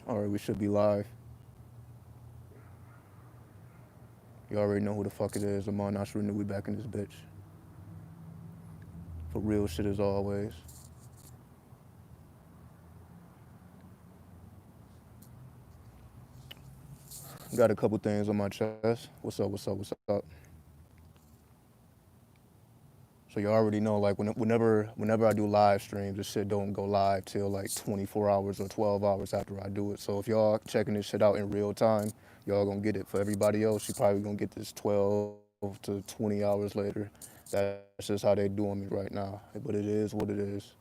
All right, we should be live. You already know who the fuck it is. Amon Nasruni, we back in this bitch. For real shit as always. Got a couple things on my chest. What's up, what's up, what's up? So you already know, like, whenever I do live streams, this shit don't go live till like 24 hours or 12 hours after I do it. So if y'all checking this shit out in real time, y'all gonna get it. For everybody else, you probably gonna get this 12 to 20 hours later. That's just how they doing me right now. But it is what it is.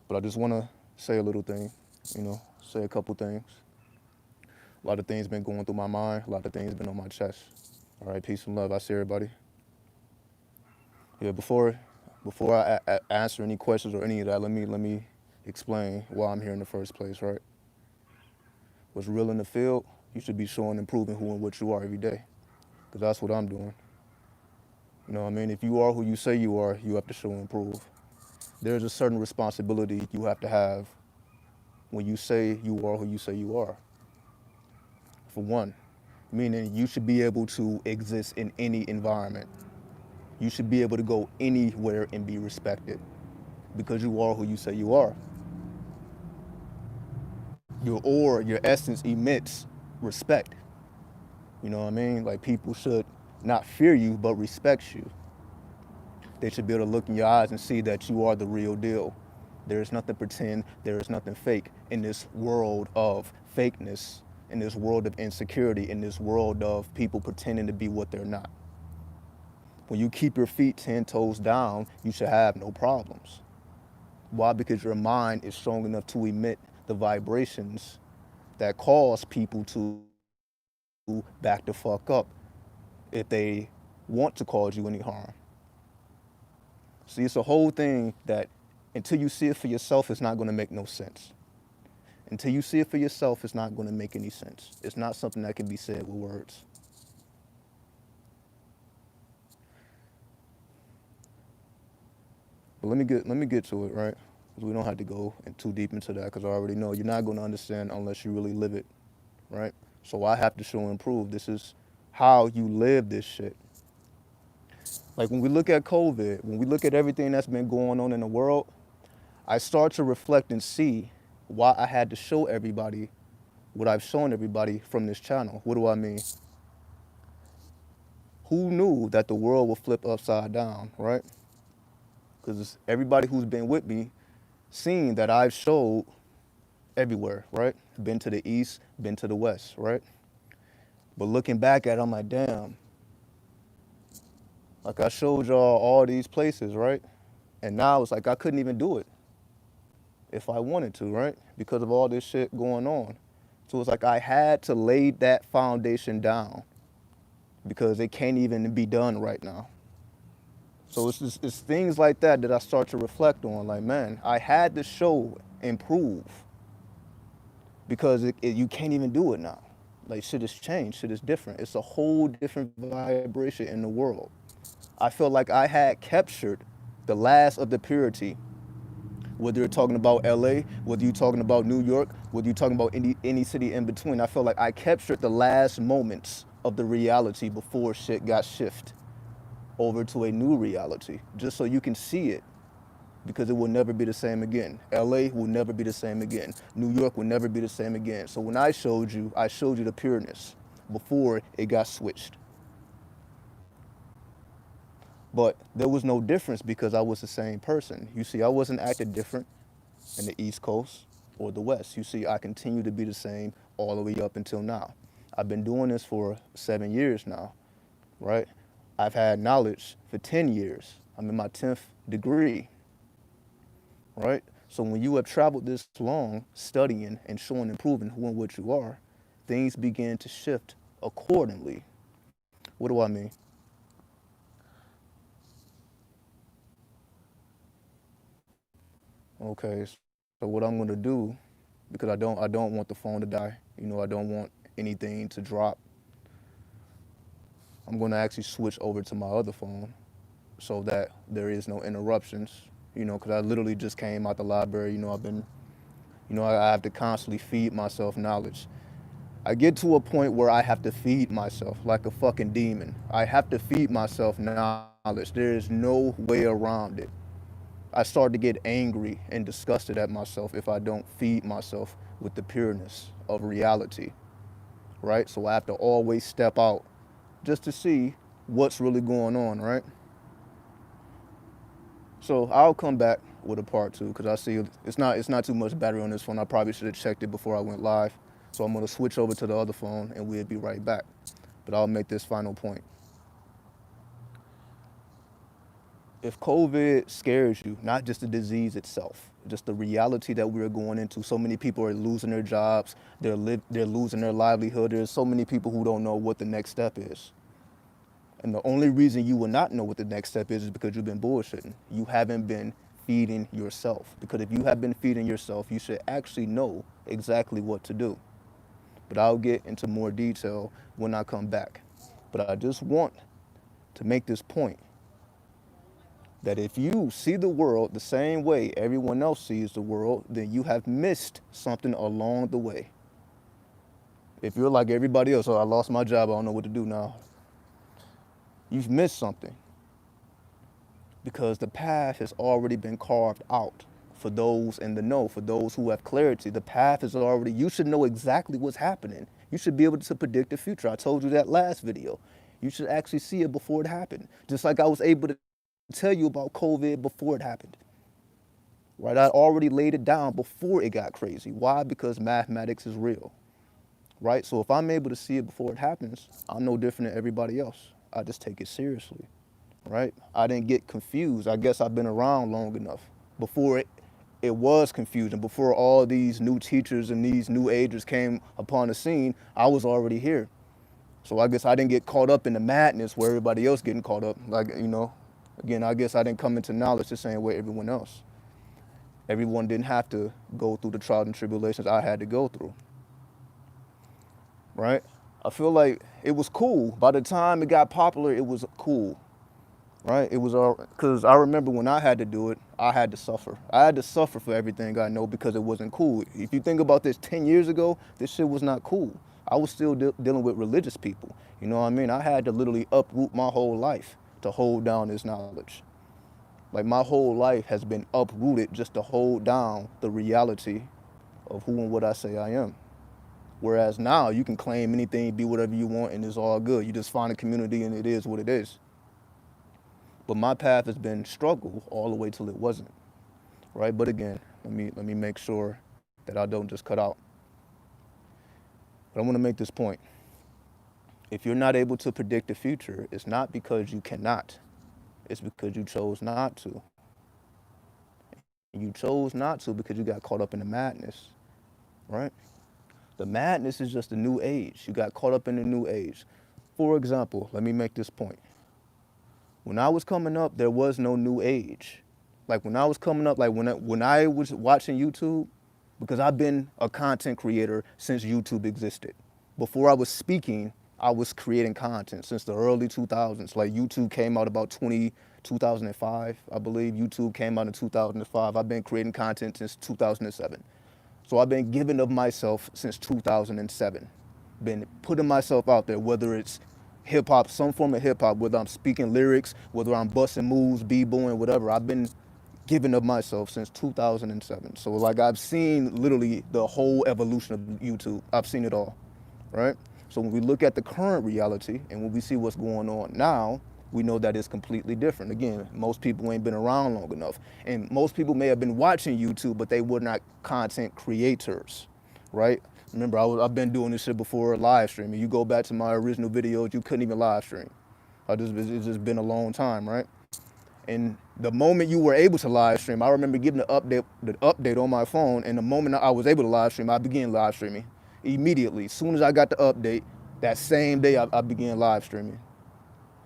But I just wanna say a little thing, say a couple things. A lot of things been going through my mind. A lot of things been on my chest. All right, peace and love. I see everybody. Yeah, before I answer any questions or any of that, let me explain why I'm here in the first place, right? What's real in the field, you should be showing and proving who and what you are every day, because that's what I'm doing. You know what I mean? If you are who you say you are, you have to show and prove. There's a certain responsibility you have when you say you are who you say you are. For one, meaning you should be able to exist in any environment. You should be able to go anywhere and be respected because you are who you say you are. Your aura, your essence emits respect. You know what I mean? Like, people should not fear you, but respect you. They should be able to look in your eyes and see that you are the real deal. There is nothing pretend, there is nothing fake in this world of fakeness, in this world of insecurity, in this world of people pretending to be what they're not. When you keep your feet 10 toes down, you should have no problems. Why? Because your mind is strong enough to emit the vibrations that cause people to back the fuck up if they want to cause you any harm. See, it's a whole thing that until you see it for yourself, it's not going to make no sense. Until you see it for yourself, it's not going to make any sense. It's not something that can be said with words. But let me get to it, right? Because we don't have to go too deep into that, because I already know you're not going to understand unless you really live it, right? So I have to show and prove this is how you live this shit. Like, when we look at COVID, when we look at everything that's been going on in the world, I start to reflect and see why I had to show everybody what I've shown everybody from this channel. What do I mean? Who knew that the world would flip upside down, right? Because everybody who's been with me seen that I've showed everywhere, right? Been to the east, been to the west, right? But looking back at it, I'm like, damn. Like, I showed y'all all these places, right? And now it's like I couldn't even do it if I wanted to, right? Because of all this shit going on. So it's like I had to lay that foundation down because it can't even be done right now. So it's things like that that I start to reflect on. Like, man, I had to show and prove because you can't even do it now. Like, shit has changed, shit is different. It's a whole different vibration in the world. I felt like I had captured the last of the purity. Whether you're talking about LA, whether you're talking about New York, whether you're talking about any city in between, I felt like I captured the last moments of the reality before shit got shifted over to a new reality, just so you can see it, because it will never be the same again. LA will never be the same again. New York will never be the same again. So when I showed you the pureness before it got switched. But there was no difference because I was the same person. You see, I wasn't acting different in the East Coast or the West. You see, I continue to be the same all the way up until now. I've been doing this for 7 years now, right? I've had knowledge for 10 years. I'm in my 10th degree, right? So when you have traveled this long, studying and showing and proving who and what you are, things begin to shift accordingly. What do I mean? Okay, so what I'm gonna do, because I don't want the phone to die, I don't want anything to drop. I'm gonna actually switch over to my other phone so that there is no interruptions, because I literally just came out the library. I've been You know, I have to constantly feed myself knowledge. I get to a point where I have to feed myself like a fucking demon. I have to feed myself knowledge. There is no way around it. I start to get angry and disgusted at myself if I don't feed myself with the pureness of reality, right? So I have to always step out just to see what's really going on, right? So I'll come back with a part two because I see it's not too much battery on this phone. I probably should have checked it before I went live. So I'm gonna switch over to the other phone and we'll be right back. But I'll make this final point. If COVID scares you, not just the disease itself, just the reality that we're going into, so many people are losing their jobs, they're losing their livelihood. There's so many people who don't know what the next step is. And the only reason you will not know what the next step is because you've been bullshitting. You haven't been feeding yourself. Because if you have been feeding yourself, you should actually know exactly what to do. But I'll get into more detail when I come back. But I just want to make this point that if you see the world the same way everyone else sees the world, then you have missed something along the way. If you're like everybody else, oh, I lost my job, I don't know what to do now. You've missed something because the path has already been carved out for those in the know, for those who have clarity. The path is already, you should know exactly what's happening. You should be able to predict the future. I told you that last video. You should actually see it before it happened. Just like I was able to tell you about COVID before it happened. Right? I already laid it down before it got crazy. Why? Because mathematics is real. Right? So if I'm able to see it before it happens, I'm no different than everybody else. I just take it seriously. Right? I didn't get confused. I guess I've been around long enough. Before it was confusing. Before all these new teachers and these new agers came upon the scene, I was already here. So I guess I didn't get caught up in the madness where everybody else getting caught up. Like, you know, again, I guess I didn't come into knowledge the same way everyone else. Everyone didn't have to go through the trials and tribulations I had to go through. Right? I feel like it was cool. By the time it got popular, it was cool. Right? It was because I remember when I had to do it, I had to suffer. I had to suffer for everything I know because it wasn't cool. If you think about this 10 years ago, this shit was not cool. I was still dealing with religious people. You know what I mean? I had to literally uproot my whole life to hold down this knowledge. Like my whole life has been uprooted just to hold down the reality of who and what I say I am. Whereas now you can claim anything, be whatever you want, and it's all good. You just find a community and it is what it is. But my path has been struggle all the way till it wasn't, right? But again, let me make sure that I don't just cut out. But I want to make this point. If you're not able to predict the future, it's not because you cannot. It's because you chose not to. You chose not to because you got caught up in the madness, right? The madness is just a new age. You got caught up in the new age. For example, let me make this point. When I was coming up, there was no new age. Like when I was coming up, like when I was watching YouTube, because I've been a content creator since YouTube existed. Before I was speaking, I was creating content since the early 2000s. Like YouTube came out about 2005, I believe. YouTube came out in 2005. I've been creating content since 2007. So I've been giving of myself since 2007. Been putting myself out there, whether it's hip hop, some form of hip hop, whether I'm speaking lyrics, whether I'm busting moves, b-boying, whatever. I've been giving of myself since 2007. So like I've seen literally the whole evolution of YouTube. I've seen it all, right? So when we look at the current reality and when we see what's going on now, we know that it's completely different. Again, most people ain't been around long enough. And most people may have been watching YouTube, but they were not content creators, right? Remember, I've been doing this shit before live streaming. You go back to my original videos, you couldn't even live stream. It's just been a long time, right? And the moment you were able to live stream, I remember getting the update on my phone, and the moment I was able to live stream, I began live streaming immediately. As soon as I got the update, that same day I began live streaming.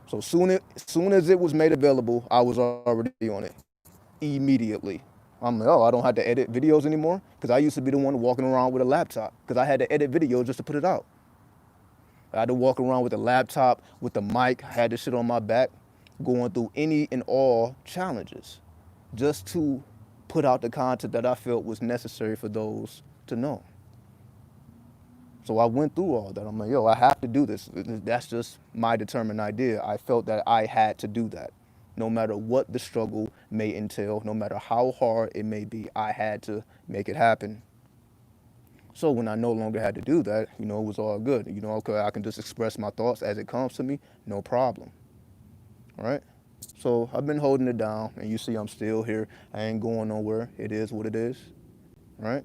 So soon as it was made available, I was already on it immediately. I'm like, oh, I don't have to edit videos anymore, because I used to be the one walking around with a laptop because I had to edit videos just to put it out. I had to walk around with a laptop, with the mic, I had this shit on my back, going through any and all challenges just to put out the content that I felt was necessary for those to know. So I went through all that. I'm like, yo, I have to do this. That's just my determined idea. I felt that I had to do that. No matter what the struggle may entail, no matter how hard it may be, I had to make it happen. So when I no longer had to do that, it was all good. Okay, I can just express my thoughts as it comes to me, no problem. All right? So I've been holding it down, and you see I'm still here. I ain't going nowhere. It is what it is, right?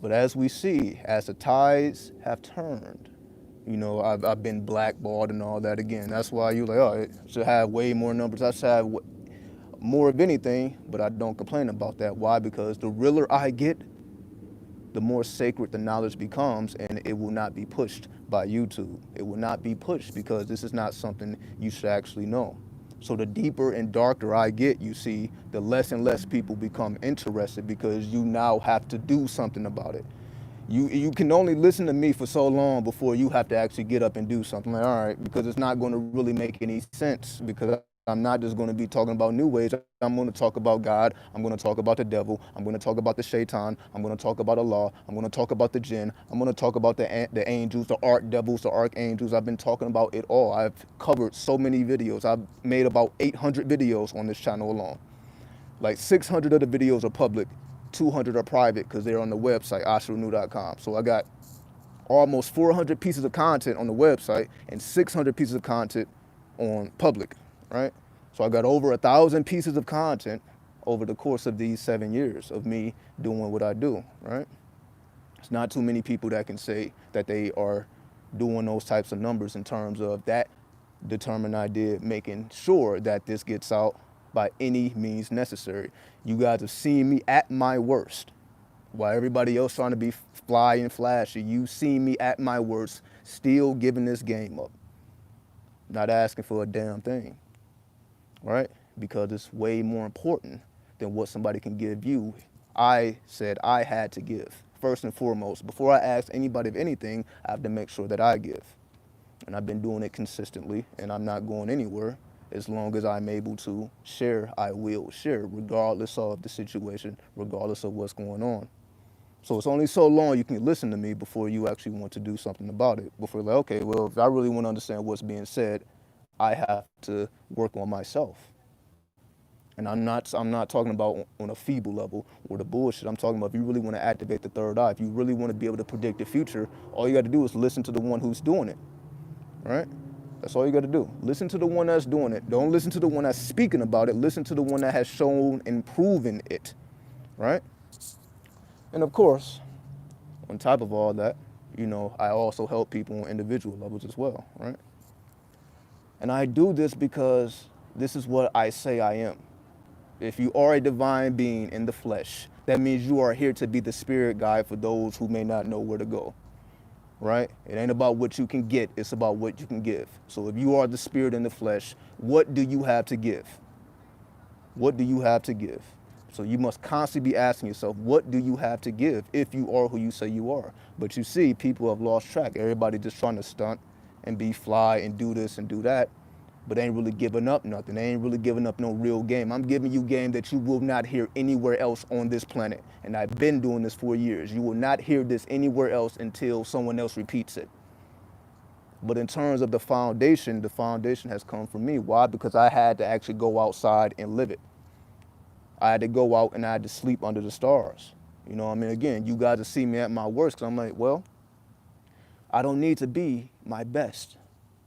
But as we see, as the tides have turned, I've been blackballed and all that again. That's why you like, oh, it should have way more numbers. I should have more of anything, but I don't complain about that. Why? Because the realer I get, the more sacred the knowledge becomes, and it will not be pushed by YouTube. It will not be pushed because this is not something you should actually know. So the deeper and darker I get, you see, the less and less people become interested because you now have to do something about it. You can only listen to me for so long before you have to actually get up and do something. Like, all right, because it's not going to really make any sense, because I'm not just going to be talking about new ways. I'm going to talk about God. I'm going to talk about the devil. I'm going to talk about the shaitan. I'm going to talk about Allah. I'm going to talk about the jinn. I'm going to talk about the angels, the archdevils, the archangels. I've been talking about it all. I've covered so many videos. I've made about 800 videos on this channel alone. Like 600 of the videos are public. 200 are private because they're on the website, ashranu.com. So I got almost 400 pieces of content on the website and 600 pieces of content on public, right? So I got over 1,000 pieces of content over the course of these 7 years of me doing what I do, right? It's not too many people that can say that they are doing those types of numbers in terms of that determined idea, making sure that this gets out by any means necessary. You guys have seen me at my worst. While everybody else trying to be fly and flashy, you see me at my worst, still giving this game up. Not asking for a damn thing, right? Because it's way more important than what somebody can give you. I said I had to give. First and foremost, before I ask anybody of anything, I have to make sure that I give. And I've been doing it consistently, and I'm not going anywhere. As long as I'm able to share, I will share, regardless of the situation, regardless of what's going on. So it's only so long you can listen to me before you actually want to do something about it. Before you're like, okay, well, if I really want to understand what's being said, I have to work on myself. And I'm not talking about on a feeble level or the bullshit. I'm talking about if you really want to activate the third eye, if you really want to be able to predict the future, all you got to do is listen to the one who's doing it, right? That's all you got to do. Listen to the one that's doing it. Don't listen to the one that's speaking about it. Listen to the one that has shown and proven it, right? And of course, on top of all that, I also help people on individual levels as well, right? And I do this because this is what I say I am. If you are a divine being in the flesh, that means you are here to be the spirit guide for those who may not know where to go. Right? It ain't about what you can get, it's about what you can give. So if you are the spirit in the flesh, what do you have to give? What do you have to give? So you must constantly be asking yourself, what do you have to give if you are who you say you are? But you see, people have lost track. Everybody just trying to stunt and be fly and do this and do that, but they ain't really giving up nothing. They ain't really giving up no real game. I'm giving you game that you will not hear anywhere else on this planet. And I've been doing this for years. You will not hear this anywhere else until someone else repeats it. But in terms of the foundation has come from me. Why? Because I had to actually go outside and live it. I had to go out and I had to sleep under the stars. You know what I mean? Again, you guys will see me at my worst because I'm like, well, I don't need to be my best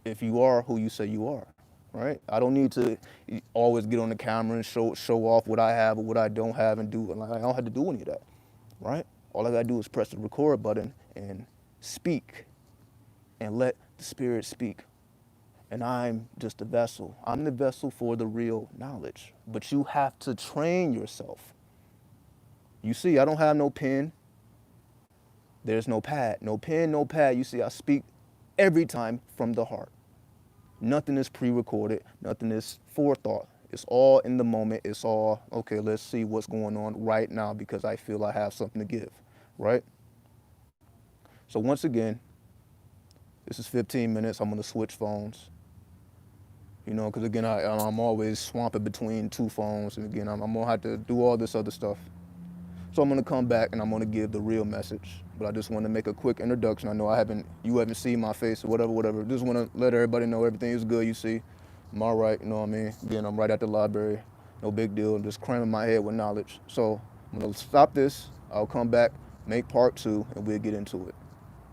if you are who you say you are. Right? I don't need to always get on the camera and show off what I have or what I don't have and do. Like, I don't have to do any of that, right? All I gotta do is press the record button and speak and let the spirit speak. And I'm just a vessel. I'm the vessel for the real knowledge. But you have to train yourself. You see, I don't have no pen. There's no pad. No pen, no pad. You see, I speak every time from the heart. Nothing is pre-recorded, nothing is forethought. It's all in the moment. It's all, okay, let's see what's going on right now because I feel I have something to give, right? So once again, this is 15 minutes. I'm gonna switch phones. You know, because again, I'm always swamping between two phones, and again, I'm gonna have to do all this other stuff. So I'm gonna come back and I'm gonna give the real message. But I just want to make a quick introduction. I know you haven't seen my face or whatever. Just want to let everybody know everything is good. You see, I'm all right. You know what I mean? Again, I'm right at the library. No big deal. I'm just cramming my head with knowledge. So I'm gonna stop this. I'll come back, make part two, and we'll get into it.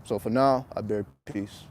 So for now, I bear peace.